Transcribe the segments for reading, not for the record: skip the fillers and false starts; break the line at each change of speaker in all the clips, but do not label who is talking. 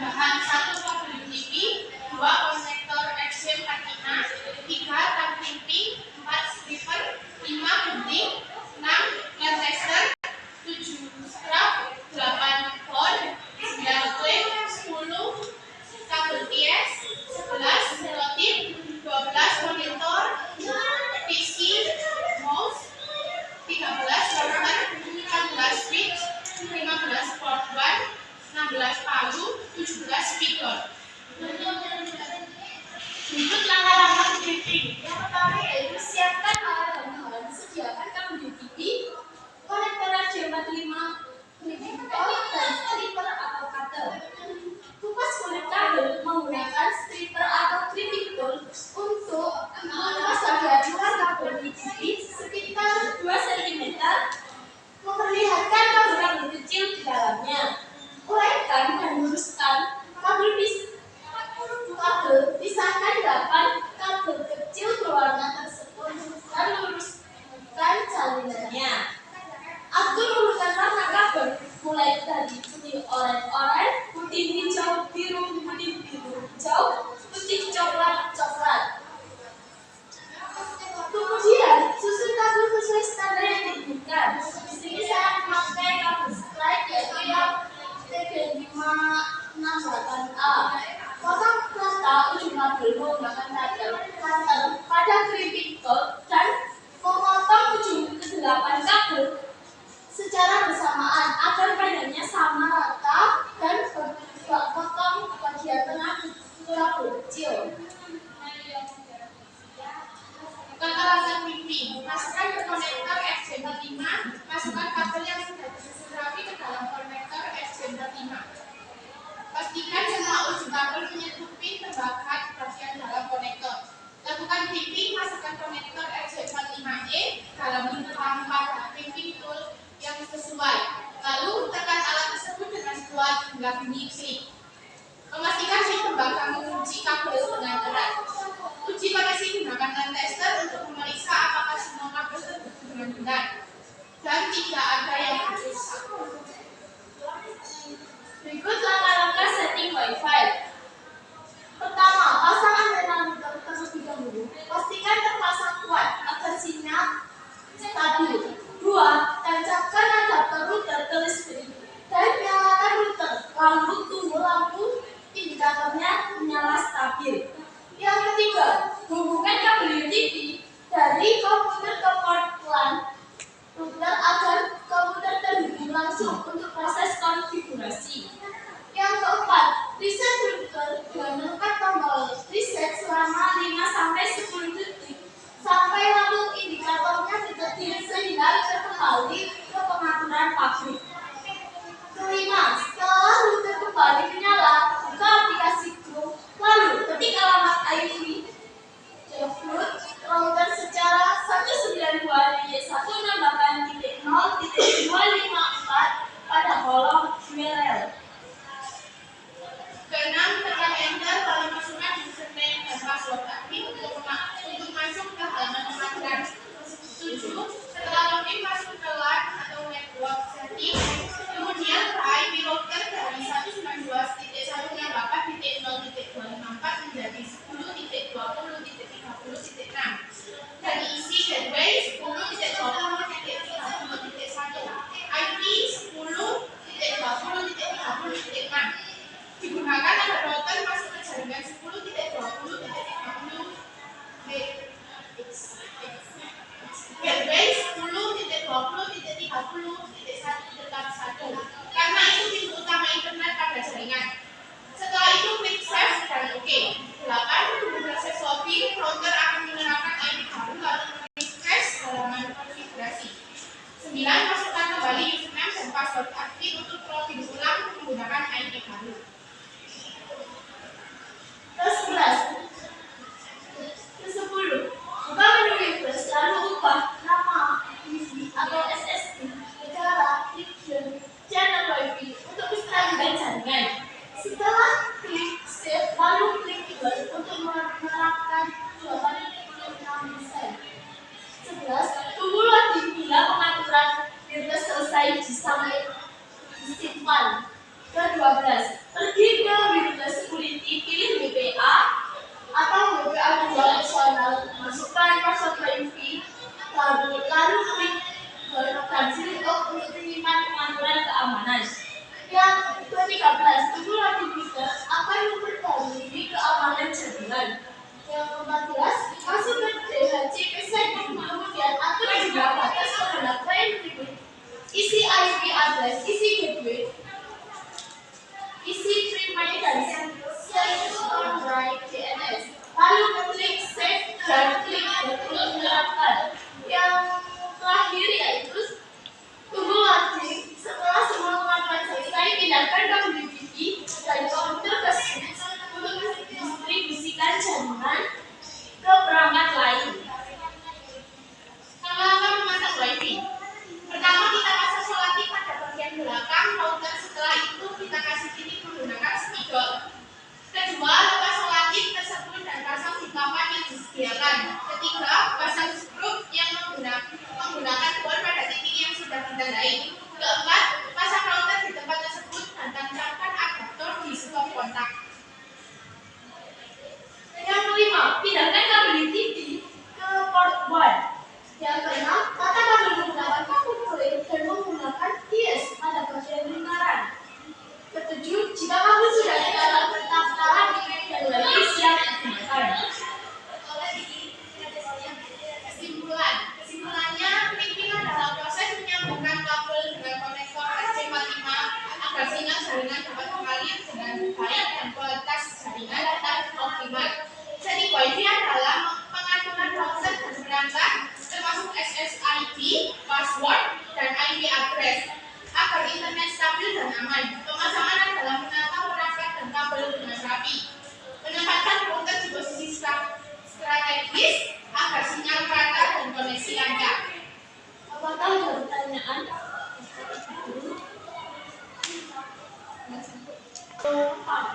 Bahan 1 kabel UTP, 2 konektor XC45, 3 tab printing, 4 stripper, 5 gunting, 6 led tester, 7 strap, 8 port, 9 klem, 10 kabel TS, 11 selotip, 12 monitor, PC, mouse, 13 router, 14 switch, 15 port bar, 16 palu, 17 speaker.
Berikut langkah-langkah printing. Yang pertama yaitu siapkan alat bahan-bahan, sediakan kabel UTP, konektor HDMI 5, printer, dan stripper atau cutter. Kupas kulit kabel menggunakan stripper atau clipping tool untuk mengupas bagian luar kabel UTP sekitar 2 cm, memperlihatkan kabel-kabel kecil di dalamnya. Uraikan dan luruskan kabel pisahkan 8 kabel kecil berwarna tersebut dan luruskan jaringannya. Atur urutan warna kabel mulai dari putih oranye, putih hijau, biru, putih biru hijau, putih coklat coklat. Kemudian susun kabel sesuai standar yang diinginkan. Di sini saya memakai kabel strike yaitu yang TB568A. Potong rata ujung kabel menggunakan cutter pada clipping tool dan memotong ujung ke-8 kabel secara bersamaan agar panjangnya sama rata dan potong bagian tengah kabel kecil.
Tata printing, masukkan ke konektor XC45, masukkan kabel yang sudah disusun rapi ke dalam konektor XC45. Pastikan semua ujung kabel menyentuh pin terbakar bagian dalam konektor. Lakukan printing, masukkan konektor XC45E dalam lingkaran pada printing tool yang sesuai. Lalu tekan alat tersebut dengan kuat hingga bunyi klik. Memastikan pin terbakar mengunci kabel dengan erat. Uji koneksi gunakan led tester untuk memeriksa apakah semua kabel terhubung dengan benar dan tidak ada yang rusak.
Berikut langkah-langkah setting Wi-Fi. Pertama, pasang antena router terlebih dahulu. Pastikan terpasang kuat agar sinyal stabil. 2. Tancapkan adapter router ke listrik dan nyalakan router. Lalu tunggu lampu indikatornya menyala stabil. Yang ketiga, hubungkan kabel UTP dari komputer ke port LAN router agar komputer terhubung langsung untuk proses konfigurasi. Yang keempat, reset router dengan menekan tombol reset selama 5-10 detik sampai lampu indikatornya diketik sehingga router kembali ke pengaturan pabrik. Kelima, setelah router kembali menyala, buka aplikasi Chrome, lalu ketik alamat IP default router secara 192.168.0.254 pada kolom URL.
Keenam, tekan enter lalu masukkan username dan password admin untuk masuk ke halaman pengaturan. 7. Setelah login masuk ke LAN atau network setting, kemudian raih di router dari 192.168.0.254 menjadi 10.20.30.6 dan isi gateway 10.20.30.1, IP 10.20.30.6. Digunakan agar router masuk ke jaringan 10.20.30 gateway 10.20.30.1.1 karena itu pintu utama internet pada jaringan. Setelah itu klik save dan OK. 8. Tunggu proses loading, router akan menerapkan IP baru lalu refresh halaman konfigurasi. 9. Masukkan kembali username dan password admin untuk login ulang menggunakan IP baru.
Ke-10, buka menu Windows lalu ubah nama WiFi atau SSD, negara, region, channel WiFi untuk kestabilan jaringan. Setelah klik save, lalu klik yes untuk menerapkan 86%. 11. Tunggu loading hingga pengaturan Windows selesai sampai disimpan. Ke-12, pergi ke JNS. Lalu klik save dan klik menerapkan. Yang terakhir yaitu tunggu loading. Setelah semua kemampuan selesai, pindahkan ke WPP dari komputer ke switch untuk mendistribusikan jaringan ke perangkat lain.
Langkah memasang WiFi. Pertama kita pasang solatif pada bagian belakang router. Setelah itu kita kasih titik menggunakan spidol. Kedua, lepas solatif tersebut dan pasang di papan yang disediakan. Ketiga, pasang skrup yang menggunakan bor pada titik yang sudah ditandai. Keempat, pasang router di tempat tersebut dan tancapkan adaptor di stop kontak.
Yang kelima, pindahkan kabel TV ke port 1. Yang keenam, tata kabel menggunakan kabel kulit dan menggunakan bias pada bagian lingkaran. Ketujuh, jika kabel sudah ditarik dan lagi siap digunakan.
Kesimpulannya, linking adalah proses menyambungkan kabel dengan konektor SC45 agar sinyal jaringan dapat mengalir dengan baik dan kualitas jaringan tetap optimal. Setting WiFi adalah pengaturan router dan perangkat termasuk SSID, password, dan IP address agar internet stabil dan aman. Pemasangan adalah menata perangkat dan kabel dengan rapi. Menempatkan router di posisi strategis agar sinyal merata dan koneksi lancar.
Apakah ada pertanyaan?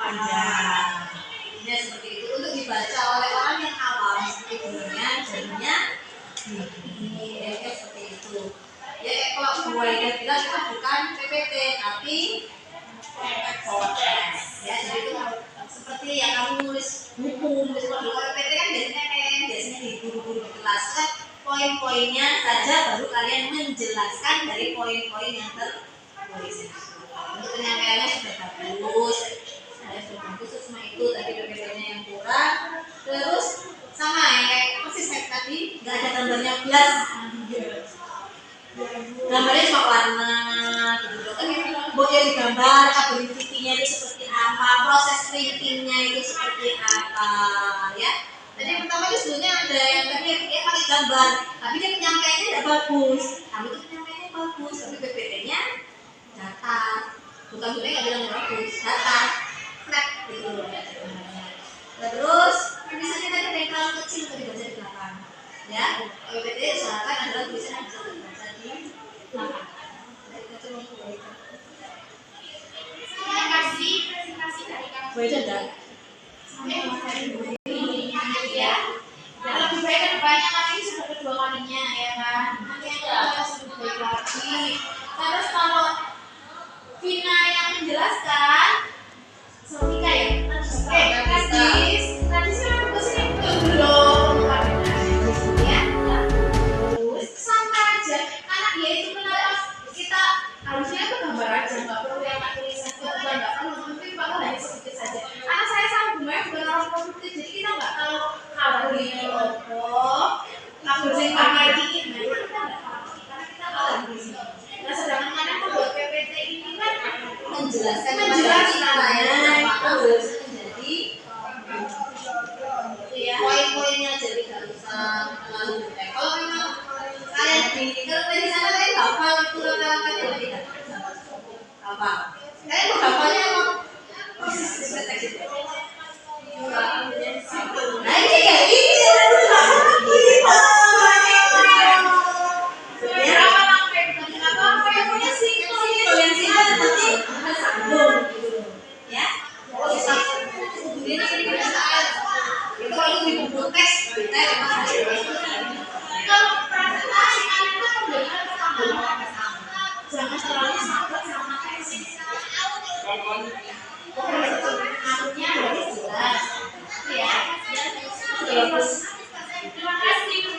Ada. Ya seperti itu untuk dibaca oleh orang yang awam seperti bunyinya jadinya ini ya seperti itu. Ya kalau Bu Aida bilang itu bukan PPT tapi podcast. Ya jadi itu seperti yang kamu nulis buku, nulis kalau PPT kan biasanya di guru-guru di kelas kan poin-poinnya saja baru kalian menjelaskan dari poin-poin yang tertulis. Untuk penyampaiannya sudah bagus. Saya sudah bagus semua itu tadi PPT-nya yang kurang. Terus sama ya kayak persis saya tadi nggak ada gambarnya belas. Gambarnya cuma warna gitu kan boleh digambar kabel TV-nya itu seperti apa, proses printingnya itu seperti apa ya. Tadi yang pertama itu sebetulnya ada yang tadi dia pakai gambar tapi dia penyampaiannya tidak bagus. Kamu itu penyampaiannya bagus tapi PPT-nya datar. Bukan sebenarnya nggak bilang bagus, datar, flat gitu loh. Terus tulisannya tadi ada yang terlalu kecil untuk dibaca di belakang. Ya, PPT usahakan adalah tulisan yang bisa dibaca di belakang.
Terima kasih presentasi dari kami. Ya. Dan lebih baik ke depannya kan ini sudah kedua kalinya ya kan. Nanti yang kedua sudah baik lagi. Terus kalau Vina yang menjelaskan, Sonika ya. Oke, tadi sih tugasnya belum ya. Terus sama aja. Anak dia itu kenapa kita harusnya itu gambar aja, nggak perlu yang tulisan nggak perlu mungkin bakal hanya sedikit saja. Anak saya sama Bumaya bukan orang produktif, jadi kita nggak tahu kabel ini kabel yang pakai ini, kita nggak tahu karena kita nggak tahu di sini. Nah sedangkan anak membuat PPT ini kan
menjelaskan
ya
itu jadi poin-poinnya jadi nggak usah terlalu detail. Kalau memang kalian kalau dari sana kalian hafal itu langkah-langkahnya tidak hafal. Kalian mau hafalnya emang persis seperti teks itu. Nah ini ya ini
jangan terlalu sampai sama tesis. Artinya harus jelas, ya. Terima kasih.